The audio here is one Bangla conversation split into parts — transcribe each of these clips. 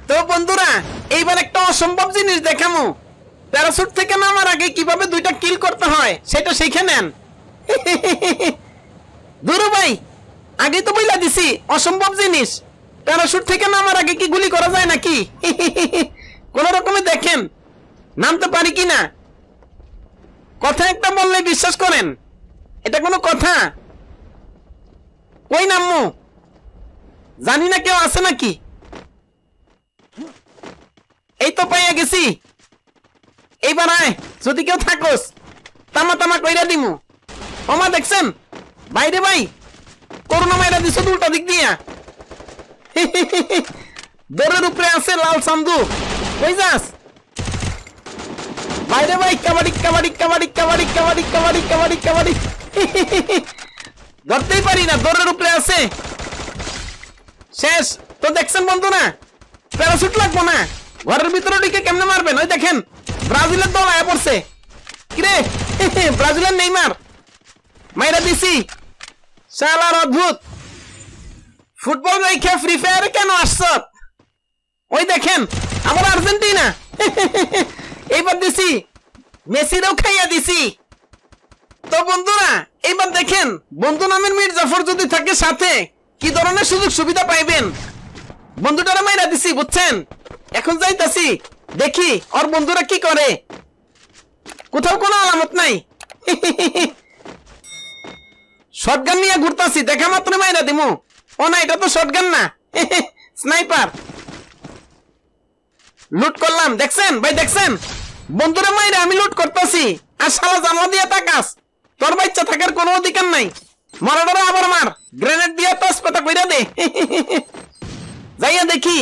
তো বন্ধুরা এইবার একটা অসম্ভব জিনিস দেখামু। প্যারাশুট থেকে নামার আগে কিভাবে দুইটা কিল করতে হয় সেটা শিখে নেন। দুরু ভাই আগে তো বইলা দিছি অসম্ভব জিনিস। প্যারাশুট থেকে নামার আগে কি গুলি করা যায় নাকি? কোন রকমে দেখেন নামতে পারি কিনা। কথা একটা বললে বিশ্বাস করেন, এটা কোনো কথা? কই নামমু জানি না, কেউ আছে নাকি? এই তো পাইয়া গেছি। এইবার আয়, যদি কেউ থাকোস তামা তামা কইরা দিমু। ওমা দেখছেন বাইরে ভাই করোনা মাইরা দিছ উল্টা দিক দিয়া। দরের উপরে আছে লাল চান্দু। কই যাস বাইরে ভাই? কাবাডি কাবাডি কাবাডি কাবাডি কাবাডি কাবাডি কাবাডি কাবাডি। ধরতেই পারি না, দরের উপরে আছে। শেষ তো দেখছেন বন্ধু না, প্যারাশুট লাগবো না। ঘরের ভিতরে ঢুকে কেমনে মারবেন? ওই দেখেন ব্রাজিলের দল আয়া পড়ছে। কিরে ব্রাজিলের নেইমার মাইরা দিছি। শালার অদ্ভুত ফুটবল রেখে ফ্রি ফায়ারে কেন আসছ? ওই দেখেন আবার আর্জেন্টিনা। এইবার দিছি, মেসিরও খাইয়া দিছি। তো বন্ধুরা এইবার দেখেন বন্ধু নামের মির্জাফর যদি থাকে সাথে কি ধরনের সুযোগ সুবিধা পাইবেন। বন্ধুটারা মাইরা দিছি বুঝছেন। এখন যাইতাছি দেখি ওর বন্ধুরা কি করে। কোথাও কোনো আলামত নাই। শটগান নিয়ে ঘুরতাছি, দেখা মাত্র মাইরা দিমু। ও না, এটা তো শটগান না, স্নাইপার। লুট করলাম, দেখছেন ভাই দেখছেন? বন্ধুরা মাইরা আমি লুট করতেছি আর শালা জানলা দিয়ে তাকাস। তোর বাচ্চা থাকার কোনো অধিকার নাই। মরাডারে আবার মার, গ্রেনেড দিয়ে তো পেটা কইরা দে। যাইয়া দেখি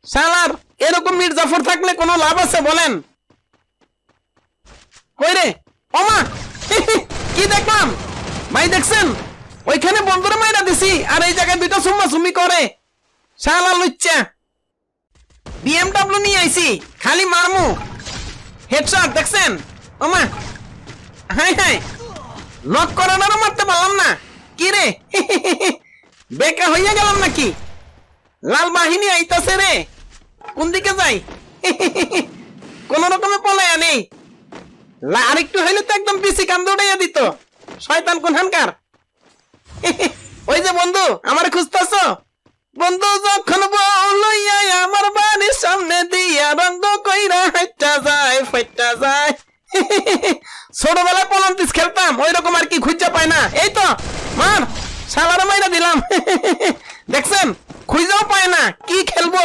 শালার এরকম মির্জাফর থাকলে কোনো লাভ আছে বলেন? কই রে ওমা, কি দেখলাম ভাই দেখছেন? ওইখানে বন্ধুরা মাইরা দিছি আর এই জায়গায় দুইটা সুম্মা সুম্মি করে। শালা লুচ্চা বিএমডব্লিউ নিয়ে আইছি, খালি মারমু। হেডশট দেখছেন? ওমা হাই হাই, নক করানোরও মারতে পারলাম না। কি রে বেকা হইয়া গেলাম নাকি? লাল বাহিনী আইতাছে রে, কোন দিকে যাই? কোন রকমে পলাইয়া নেই। আরেকটু হইলে তো একদম পিসি কান্দে উঠাইয়া দিত। শয়তান কোনখানকার। ওই যে বন্ধু আমার খুঁজতেছ, বন্ধু যখন বউ লইয়া আমার বাড়ির সামনে দিয়া রঙ্গ কইরা হাইটা যায় ফাইটা যায়। ছোটবেলায় পলান্তিস খেলতাম, ওই রকম আর কি খুঁজা পায় না। এই তো মার, শালারে মাইরা দিলাম। দেখছেন খুঁজাও পায় না, কি খেলবো?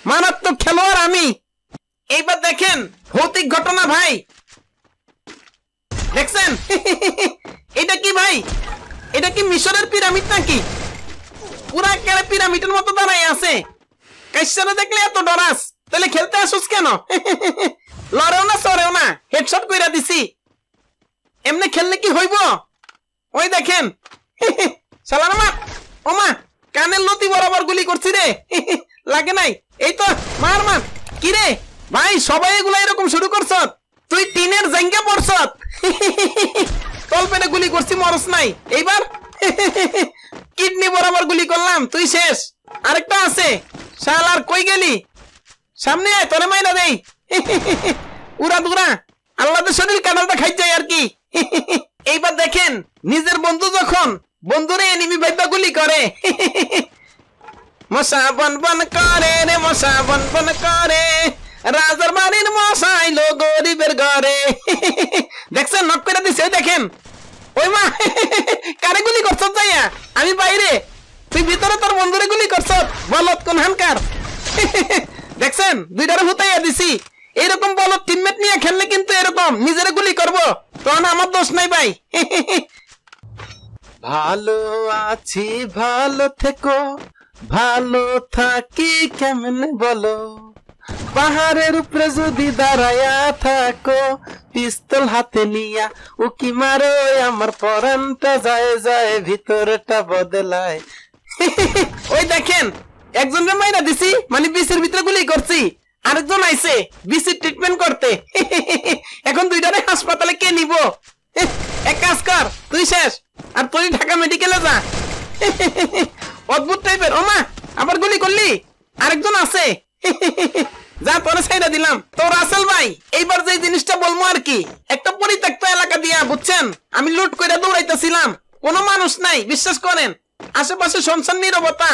মারাত্মক খেলোয়াড় আমি। এইবার দেখেন ভৌতিক ঘটনা ভাই, দেখছেন? এটা কি ভাই? এটা কি মিশরের পিরামিড নাকি? পুরা কেড়ে পিরামিডের মতো দাঁড়াই আছে। কাইসারে দেখলে এত ডরাস, তাহলে খেলতে আসুস কেন? লড়েও না সরেও না, হেডশট কইরা দিছি। এমনি খেললে কি হইব? ওই দেখেন শালার মা, ওমা কানের লতি বরাবর গুলি করছি রে। লাগে নাই। এই তো মার মার। কি রে ভাই সবাই এগুলা এরকম শুরু করছ? তুই টিনের জাঙ্গা পড়ছ। তল পেটে গুলি করছি, মরস নাই। এইবার কিডনি বরাবর গুলি করলাম, তুই শেষ। আরেকটা আছে। শালার কই গেলি? সামনে আয়, তোরে মাইরা দেই। উড়া দুরা আল্লাহ তো শরীর কাটালটা খাই যায় আর কি। এইবার দেখেন নিজের বন্ধু যখন বন্ধুরে এনিমি ভাইবা গুলি করে। মশা বন বন করে রে, মশা বন বন করে, রাজার বাড়ির মশাই লো গরিবের ঘরে। দেখছেন নক করে দিছে? দেখেন ওই মা কারে গুলি করছ? যাইয়া আমি বাইরে, তুই ভিতরে তোর বন্ধুরে গুলি করছ। বলত কোন হানকার। দেখছেন দুইটারে হুতাইয়া দিছি। এরকম বলত টিমমেট নিয়ে খেললে কিন্তু এরকম নিজেরে গুলি করবো, তখন আমার দোষ নাই ভাই। ভালো আছি ভালো থেকো, ভালো থাকি কেমনে বলো, পাহাড়ের উপরে যদি দাঁড়ায়া থাকো, পিস্তল হাতে নিয়া উকি মারো, আমার পরানটা যায় যায় ভিতরটা বদলায়। ওই দেখেন একজনের মাইরা দিছি, মানে বিসের ভিতরে গুলি করছি। আরেকজন আইছে বিসির ট্রিটমেন্ট করতে। এখন দুইটারে হাসপাতালে কে নিব? এক কাজ কর, তুই শেষ আর তুই ঢাকা মেডিকেলে যা। অদ্ভুত টাইপের। ওমা আবার গুলি করলি, আরেকজন আছে। আশেপাশে শুনছেন নীরবতা।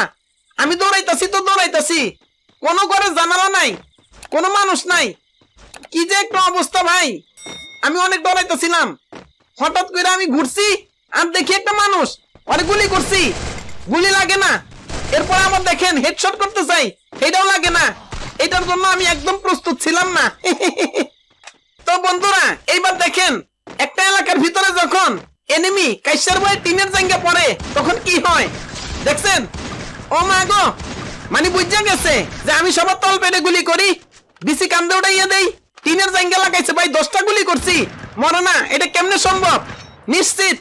আমি দৌড়াইতাছি তো দৌড়াইতাছি, কোনো ঘরে জানালা নাই, কোনো মানুষ নাই। কি যে একটা অবস্থা ভাই। আমি অনেক দৌড়াইতেছিলাম, হঠাৎ করে আমি ঘুরছি আর দেখি একটা মানুষ, অনেক গুলি করছি, গুলি লাগে না। এরপর আবার দেখেন হেডশট করতে চাই, এটাও লাগে না। এটার জন্য আমি একদম প্রস্তুত ছিলাম না। তো বন্ধুরা এইবার দেখেন, একটা এলাকার ভিতরে যখন এনিমি কাইসার বয় টিনের জায়গা পড়ে তখন কি হয় দেখছেন? ও মা গো, মানে বুঝা গেছে যে আমি সবার তল পেটে গুলি করি, বিসি কান্দে উঠাইয়া দেই। টিনের জায়গা লাগাইছে ভাই, 10টা গুলি করছি, মরে না। এটা কেমনে সম্ভব? নিশ্চিত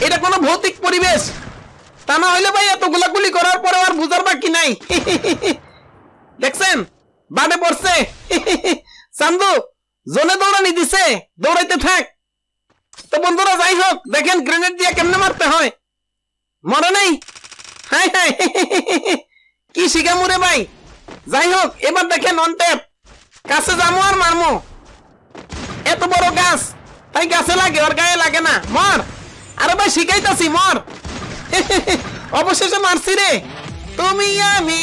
এটা কোনো ভৌতিক পরিবেশ, তা না হইলে ভাই এতগুলা গুলি করার পরে আর বুঝার বাকি নাই। দেখছেন বাড়ে পড়ছে। চান্দু জোনে দৌড়ানি দিছে, দৌড়াইতে থাক। তো বন্ধুরা যাই হোক, দেখেন গ্রেনেড দিয়ে কেমনে মারতে হয়, মরে নাই। হাই হাই, কি শিখা মুরে ভাই। যাই হোক এবার দেখেন অন ট্যাপ, কাছে যাবো আর মারমো। এত বড় গাছ, তাই গাছে লাগে, ওর গায়ে লাগে না। মর, আরে ভাই শিখাইতাছি, মর। অবশেষে মারছি রে। তুমি আমি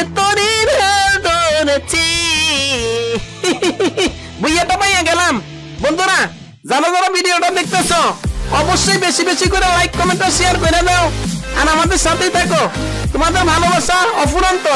এতদিন ধরেছি। বুইয়াটা পাইয়া গেলাম। বন্ধুরা যারা যারা ভিডিওটা দেখতেছো অবশ্যই বেশি বেশি করে লাইক কমেন্ট আর শেয়ার করে দাও, আর আমাদের সাথেই থাকো। তোমাদের ভালোবাসা অফুরন্ত।